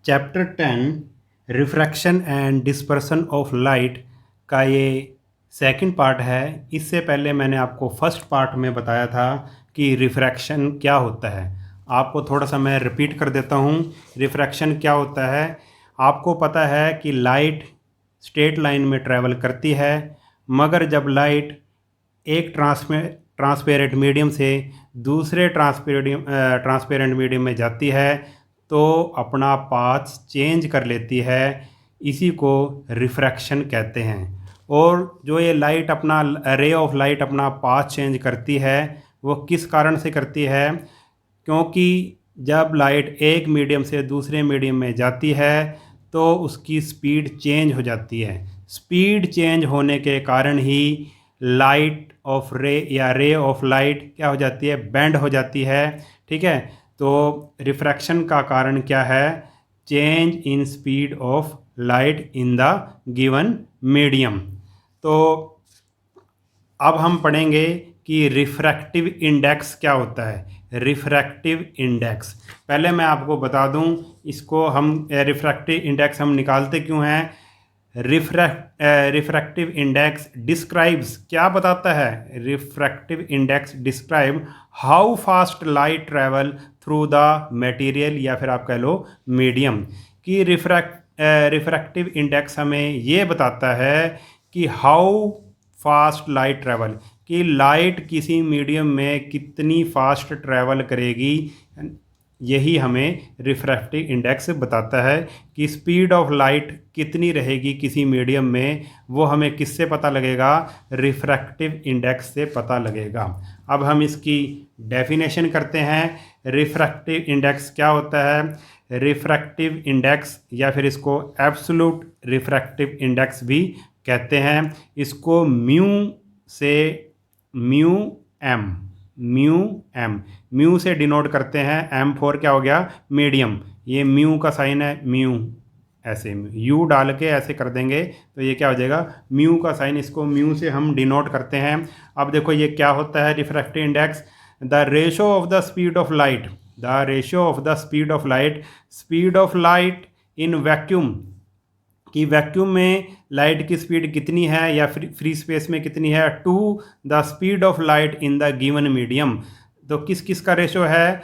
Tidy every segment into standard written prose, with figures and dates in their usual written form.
Chapter 10 refraction and dispersion of light का ये second part है। इससे पहले मैंने आपको फर्स्ट पार्ट में बताया था कि रिफ्रैक्शन क्या होता है। आपको थोड़ा सा मैं रिपीट कर देता हूँ। रिफ्रैक्शन क्या होता है? आपको पता है कि लाइट स्ट्रेट लाइन में ट्रैवल करती है, मगर जब लाइट एक ट्रांसपेरेंट मीडियम से दूसरे ट्रांसपेरेंट मीडियम में जाती है तो अपना पाथ चेंज कर लेती है। इसी को रिफ्रैक्शन कहते हैं। और जो ये लाइट अपना रे ऑफ लाइट अपना पाथ चेंज करती है वो किस कारण से करती है? क्योंकि जब लाइट एक मीडियम से दूसरे मीडियम में जाती है तो उसकी स्पीड चेंज हो जाती है। स्पीड चेंज होने के कारण ही लाइट ऑफ रे या रे ऑफ लाइट क्या हो जाती है? बेंड हो जाती है। ठीक है, तो रिफ्रैक्शन का कारण क्या है? Change in speed of light in the given medium. तो अब हम पढ़ेंगे कि रिफ्रैक्टिव इंडेक्स क्या होता है। रिफ्रैक्टिव इंडेक्स पहले मैं आपको बता दूं, इसको हम रिफ्रैक्टिव इंडेक्स हम निकालते क्यों हैं? रिफ्रैक्टिव इंडेक्स डिस्क्राइब्स, क्या बताता है? Refractive index describe how fast light travel through the material या फिर आप कह लो मीडियम। कि रिफ्रैक्टिव इंडेक्स हमें ये बताता है कि हाउ फास्ट लाइट ट्रैवल, कि लाइट किसी मीडियम में कितनी फास्ट ट्रैवल करेगी। यही हमें रिफ्रैक्टिव इंडेक्स बताता है कि स्पीड ऑफ लाइट कितनी रहेगी किसी मीडियम में, वो हमें किससे पता लगेगा? रिफ्रैक्टिव इंडेक्स से पता लगेगा। अब हम इसकी डेफिनेशन करते हैं। रिफ्रैक्टिव इंडेक्स क्या होता है? रिफ्रैक्टिव इंडेक्स या फिर इसको एब्सोल्यूट रिफ्रैक्टिव इंडेक्स भी कहते हैं। इसको म्यू एम म्यू से डिनोट करते हैं। एम फॉर क्या हो गया? मीडियम। ये म्यू का साइन है, म्यू ऐसे यू डाल के ऐसे कर देंगे तो ये क्या हो जाएगा? म्यू का साइन, इसको म्यू से हम डिनोट करते हैं। अब देखो ये क्या होता है refractive index? The ratio of the speed of light, the ratio of the speed of light, speed of light in vacuum, कि वैक्यूम में लाइट की स्पीड कितनी है या फ्री स्पेस में कितनी है, to the speed of light in the given medium. तो किस किस का रेशो है?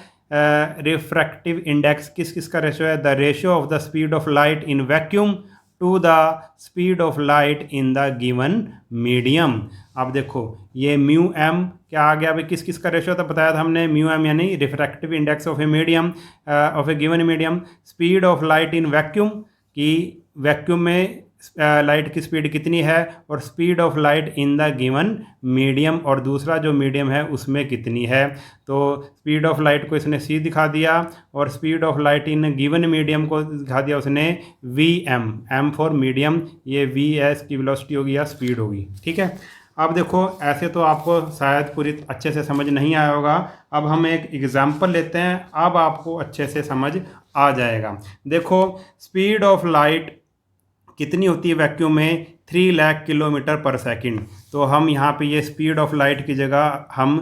रिफ्रैक्टिव इंडेक्स किस किस का रेशो है? The ratio of the speed of light in vacuum to the speed of light in the given medium. अब देखो ये म्यू एम क्या आ गया भाई? किस किस का रेशो था बताया था हमने? म्यू एम यानी refractive index of a medium, of A given medium. Speed of light in vacuum, कि वैक्यूम में लाइट की स्पीड कितनी है, और speed of light in the given medium, और दूसरा जो मीडियम है उसमें कितनी है। तो स्पीड ऑफ लाइट को इसने सी दिखा दिया और speed of light in given medium को दिखा दिया उसने वी एम फॉर मीडियम। ये वी एस की वेलोसिटी होगी या स्पीड होगी। ठीक है, अब देखो ऐसे तो आपको शायद पूरी अच्छे से समझ नहीं आया होगा। अब हम एक एग्जाम्पल लेते हैं, अब आपको अच्छे से समझ आ जाएगा। देखो स्पीड ऑफ लाइट कितनी होती है वैक्यूम में? 3 लाख किलोमीटर पर सेकंड। तो हम यहाँ पे ये स्पीड ऑफ लाइट की जगह हम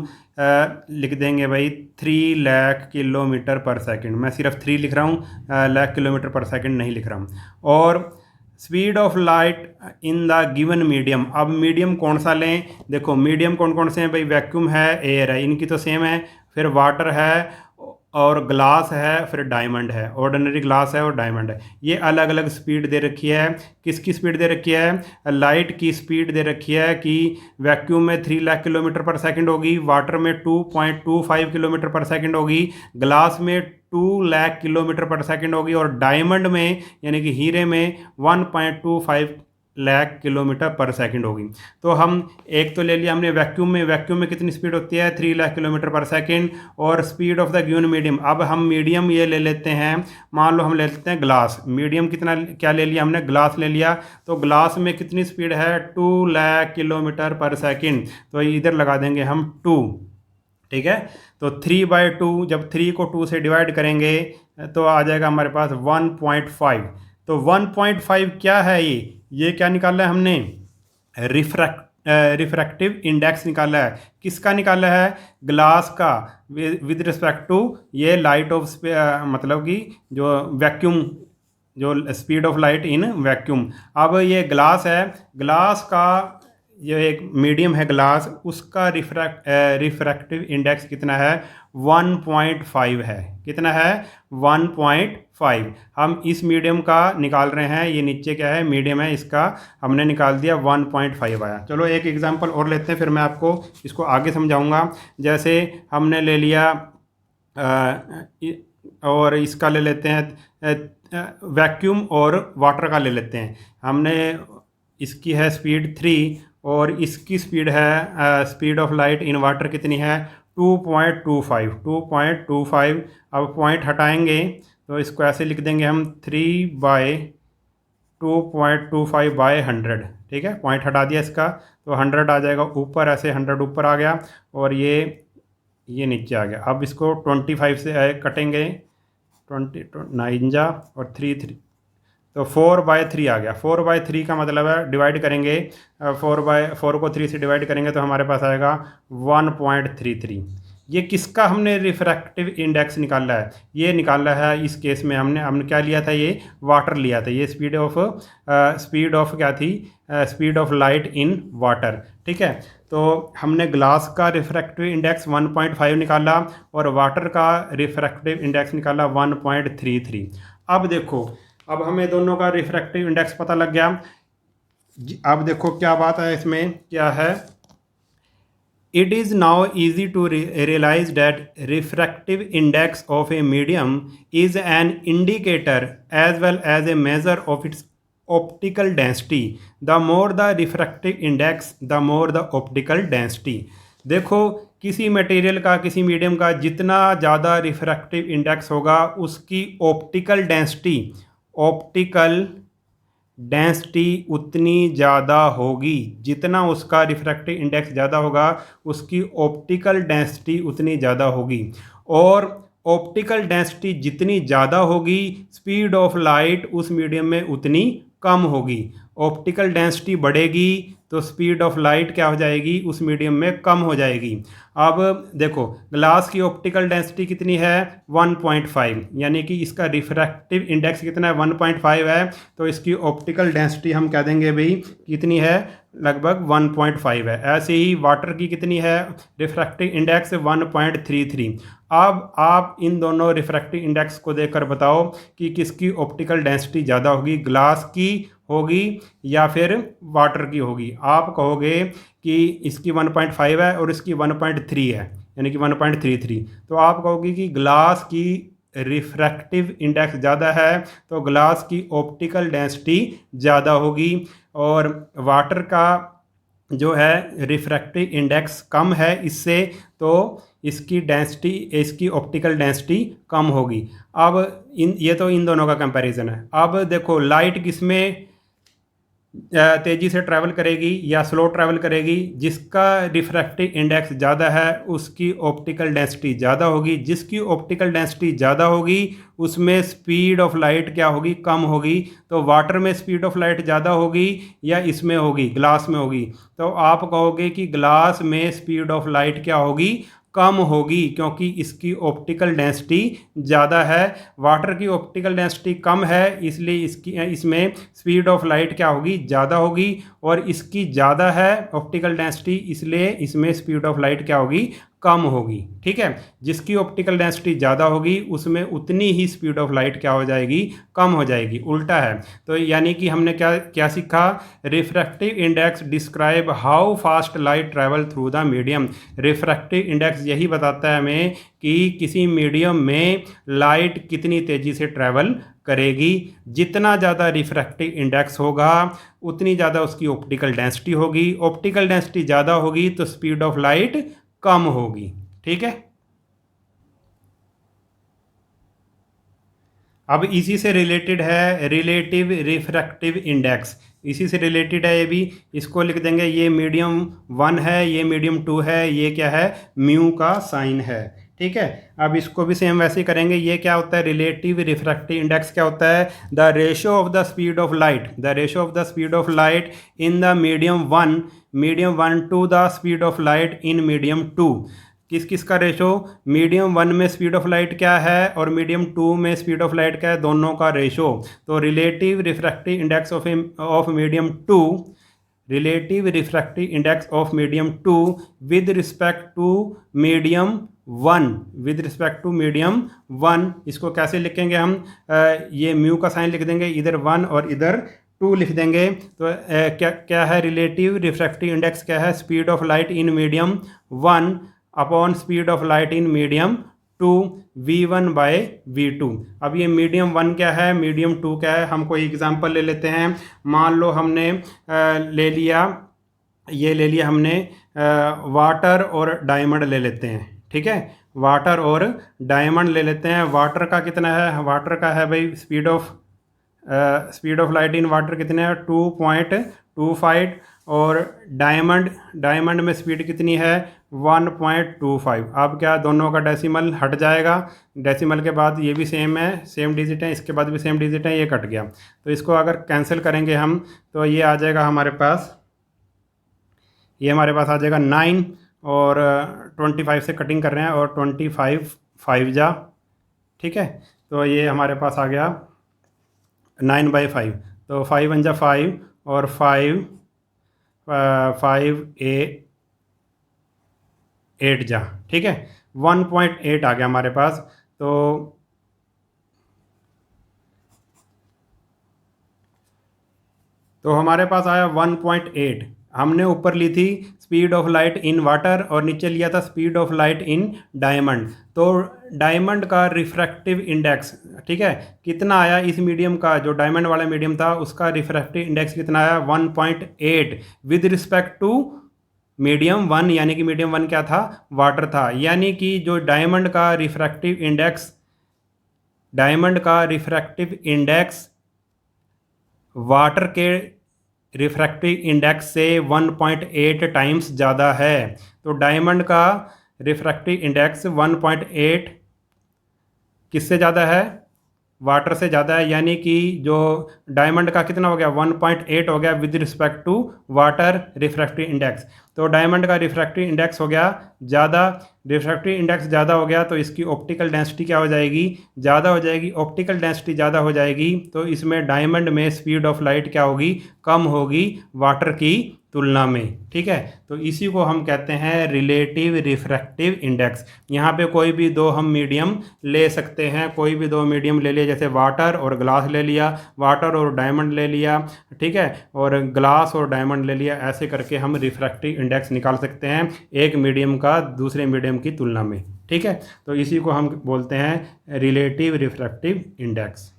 लिख देंगे भाई 3 लाख किलोमीटर पर सेकंड। मैं सिर्फ 3 लिख रहा हूँ, लाख किलोमीटर पर सेकंड नहीं लिख रहा हूँ। और speed of light in the given medium, अब मीडियम कौन सा लें? देखो मीडियम कौन कौन से हैं भाई? वैक्यूम है, एयर है, इनकी तो सेम है, फिर वाटर है और ग्लास है, फिर डायमंड है, ऑर्डिनरी ग्लास है और डायमंड है। ये अलग अलग स्पीड दे रखी है। किसकी स्पीड दे रखी है? लाइट की स्पीड दे रखी है कि वैक्यूम में 3 लाख किलोमीटर पर सेकंड होगी, वाटर में 2.25 किलोमीटर पर सेकंड होगी, ग्लास में 2 लाख किलोमीटर पर सेकंड होगी, और डायमंड में यानी कि हीरे में 1.25 लाख किलोमीटर पर सेकंड होगी। तो हम एक तो ले लिया हमने वैक्यूम में कितनी स्पीड होती है? 3 लाख किलोमीटर पर सेकंड, और speed of the given medium. अब हम मीडियम ये ले लेते हैं, मान लो हम ले लेते हैं ग्लास। मीडियम कितना क्या ले लिया हमने? ग्लास ले लिया। तो ग्लास में कितनी स्पीड है? 2 लाख किलोमीटर पर सेकंड। तो इधर लगा देंगे हम 2। ठीक है, तो 3/2, जब 3 को 2 से डिवाइड करेंगे तो आ जाएगा हमारे पास 1.5। तो 1.5 क्या है? ये क्या निकाला है हमने? रिफ्रैक्टिव इंडेक्स निकाला है। किसका निकाला है? ग्लास का, विद रिस्पेक्ट टू ये लाइट ऑफ मतलब कि जो वैक्यूम जो speed of light in vacuum. अब ये ग्लास है, ग्लास का ये एक मीडियम है ग्लास, उसका रिफ्रैक्टिव इंडेक्स कितना है 1.5 है। कितना है 1.5। हम इस मीडियम का निकाल रहे हैं, ये नीचे क्या है मीडियम है, इसका हमने निकाल दिया 1.5 आया। चलो एक एग्जांपल और लेते हैं, फिर मैं आपको इसको आगे समझाऊंगा। जैसे हमने ले लिया और इसका ले लेते हैं वैक्यूम और वाटर का ले लेते हैं। हमने इसकी है स्पीड 3 और इसकी स्पीड है speed of light in water कितनी है 2.25। अब पॉइंट हटाएंगे तो इसको ऐसे लिख देंगे हम 3/2.25/100। ठीक है, पॉइंट हटा दिया इसका तो 100 आ जाएगा ऊपर, ऐसे 100 ऊपर आ गया और ये नीचे आ गया। अब इसको 25 से कटेंगे, 9 जा और 3 तो 4/3 आ गया। 4/3 का मतलब है डिवाइड करेंगे 4 को 3 से डिवाइड करेंगे तो हमारे पास आएगा 1.33। ये किसका हमने रिफ्रैक्टिव इंडेक्स निकाला है, ये निकाला है इस केस में हमने क्या लिया था, ये वाटर लिया था। ये स्पीड ऑफ क्या थी, speed of light in water. ठीक है, तो हमने ग्लास का रिफ्रैक्टिव इंडेक्स 1.5 निकाला और वाटर का रिफ्रैक्टिव इंडेक्स निकाला 1.33। अब देखो, अब हमें दोनों का रिफ्रैक्टिव इंडेक्स पता लग गया। अब देखो क्या बात है इसमें, क्या है, it is now easy to realize that refractive index of a medium is an indicator as well as a measure of its optical density. The more the refractive index, the more the optical density. देखो, किसी material का, किसी medium का जितना ज़्यादा refractive index होगा उसकी optical density उतनी ज़्यादा होगी। जितना उसका रिफ्रैक्टिव इंडेक्स ज़्यादा होगा उसकी ऑप्टिकल डेंसिटी उतनी ज़्यादा होगी, और ऑप्टिकल डेंसिटी जितनी ज़्यादा होगी स्पीड ऑफ लाइट उस मीडियम में उतनी कम होगी। ऑप्टिकल डेंसिटी बढ़ेगी तो स्पीड ऑफ लाइट क्या हो जाएगी, उस मीडियम में कम हो जाएगी। अब देखो, ग्लास की ऑप्टिकल डेंसिटी कितनी है 1.5, यानी कि इसका रिफ्रैक्टिव इंडेक्स कितना है 1.5 है, तो इसकी ऑप्टिकल डेंसिटी हम कह देंगे भाई कितनी है, लगभग 1.5 है। ऐसे ही वाटर की कितनी है रिफ्रैक्टिव इंडेक्स 1.33। अब आप इन दोनों रिफ्रैक्टिव इंडेक्स को देखकर बताओ कि किसकी ऑप्टिकल डेंसिटी ज़्यादा होगी, ग्लास की होगी या फिर वाटर की होगी। आप कहोगे कि इसकी 1.5 है और इसकी 1.3 है, यानी कि 1.33, तो आप कहोगे कि ग्लास की रिफ्रैक्टिव इंडेक्स ज़्यादा है तो ग्लास की ऑप्टिकल डेंसिटी ज़्यादा होगी, और वाटर का जो है रिफ्रैक्टिव इंडेक्स कम है इससे, तो इसकी ऑप्टिकल डेंसिटी कम होगी। अब ये तो इन दोनों का कंपैरिजन है। अब देखो, लाइट किसमें तेज़ी से ट्रैवल करेगी या स्लो ट्रैवल करेगी, जिसका रिफ्रैक्टिव इंडेक्स ज़्यादा है उसकी ऑप्टिकल डेंसिटी ज़्यादा होगी। जिसकी ऑप्टिकल डेंसिटी ज़्यादा होगी उसमें स्पीड ऑफ लाइट क्या होगी, कम होगी। तो वाटर में स्पीड ऑफ लाइट ज़्यादा होगी या इसमें होगी, ग्लास में होगी, तो आप कहोगे कि ग्लास में स्पीड ऑफ लाइट क्या होगी, कम होगी, क्योंकि इसकी ऑप्टिकल डेंसिटी ज़्यादा है। वाटर की ऑप्टिकल डेंसिटी कम है इसलिए इसमें स्पीड ऑफ लाइट क्या होगी, ज़्यादा होगी, और इसकी ज़्यादा है ऑप्टिकल डेंसिटी इसलिए इसमें स्पीड ऑफ लाइट क्या होगी, कम होगी। ठीक है, जिसकी ऑप्टिकल डेंसिटी ज़्यादा होगी उसमें उतनी ही स्पीड ऑफ लाइट क्या हो जाएगी, कम हो जाएगी, उल्टा है। तो यानी कि हमने क्या सीखा, refractive index describe how fast light travel through the medium. Refractive index यही बताता है हमें कि किसी मीडियम में लाइट कितनी तेज़ी से ट्रैवल करेगी। जितना ज़्यादा रिफ्रैक्टिव इंडेक्स होगा उतनी ज़्यादा उसकी ऑप्टिकल डेंसिटी होगी। ऑप्टिकल डेंसिटी ज़्यादा होगी तो स्पीड ऑफ लाइट कम होगी। ठीक है, अब इसी से रिलेटेड है रिलेटिव रिफ्रैक्टिव इंडेक्स, इसी से रिलेटेड है ये भी। इसको लिख देंगे, ये मीडियम 1 है, ये मीडियम 2 है, ये क्या है, म्यू का साइन है। ठीक है, अब इसको भी सेम वैसे ही करेंगे। ये क्या होता है, रिलेटिव रिफ्रैक्टिव इंडेक्स क्या होता है, the ratio of the speed of light in the medium 1 to the speed of light in medium 2। किस किस का रेशो, मीडियम 1 में स्पीड ऑफ लाइट क्या है और मीडियम 2 में स्पीड ऑफ लाइट क्या है, दोनों का रेशो। तो relative refractive index of medium 2, relative refractive index of medium 2 with respect to medium 1, with respect to medium 1, इसको कैसे लिखेंगे हम, ये म्यू का साइन लिख देंगे, इधर 1 और इधर 2 लिख देंगे। तो क्या क्या है, रिलेटिव रिफ्रैक्टिव इंडेक्स क्या है, speed of light in medium 1 upon speed of light in medium 2, v1 by v2। अब ये मीडियम 1 क्या है, मीडियम 2 क्या है, हम कोई एग्जांपल ले लेते हैं। मान लो हमने ले लिया, ये ले लिया हमने वाटर और डायमंड ले लेते हैं, ठीक है, वाटर और डायमंड ले लेते हैं। वाटर का कितना है, वाटर का है भाई speed of light in water कितने है 2.25, और डायमंड में स्पीड कितनी है 1.25। अब क्या, दोनों का डेसिमल हट जाएगा, डेसिमल के बाद ये भी सेम है, सेम डिजिट है, इसके बाद भी सेम डिजिट है, ये कट गया। तो इसको अगर कैंसिल करेंगे हम तो ये आ जाएगा हमारे पास, ये हमारे पास आ जाएगा 9, और 25 से कटिंग कर रहे हैं, और 25 5 जा, ठीक है। तो ये हमारे पास आ गया 9/5, तो 5 1 जा 5 और 5 8 जा, ठीक है, 1.8 आ गया हमारे पास। तो हमारे पास आया 1.8। हमने ऊपर ली थी speed of light in water और नीचे लिया था speed of light in diamond. तो डायमंड का रिफ्रैक्टिव इंडेक्स, ठीक है, कितना आया, इस मीडियम का जो डायमंड वाला मीडियम था उसका रिफ्रैक्टिव इंडेक्स कितना आया 1.8 विद रिस्पेक्ट टू मीडियम 1, यानी कि मीडियम 1 क्या था, वाटर था। यानी कि जो डायमंड का रिफ्रैक्टिव इंडेक्स वाटर के रिफ्रैक्टिव इंडेक्स से 1.8 टाइम्स ज़्यादा है। तो डायमंड का रिफ्रैक्टिव इंडेक्स 1.8 किससे ज़्यादा है, वाटर से ज़्यादा है। यानी कि जो डायमंड का कितना हो गया 1.8 हो गया with respect to water refractive index. तो डायमंड का रिफ्रैक्टिव इंडेक्स हो गया ज़्यादा, रिफ्रैक्टिव इंडेक्स ज़्यादा हो गया तो इसकी ऑप्टिकल डेंसिटी क्या हो जाएगी, ज़्यादा हो जाएगी। ऑप्टिकल डेंसिटी ज़्यादा हो जाएगी तो इसमें डायमंड में स्पीड ऑफ लाइट क्या होगी, कम होगी वाटर की तुलना में, ठीक है। तो इसी को हम कहते हैं रिलेटिव रिफ्रैक्टिव इंडेक्स। यहाँ पे कोई भी दो हम मीडियम ले सकते हैं, कोई भी दो मीडियम ले लिया, जैसे वाटर और ग्लास ले लिया, वाटर और डायमंड ले लिया, ठीक है, और ग्लास और डायमंड ले लिया। ऐसे करके हम रिफ्रैक्टिव इंडेक्स निकाल सकते हैं एक मीडियम का दूसरे मीडियम की तुलना में, ठीक है। तो इसी को हम बोलते हैं रिलेटिव रिफ्रैक्टिव इंडेक्स।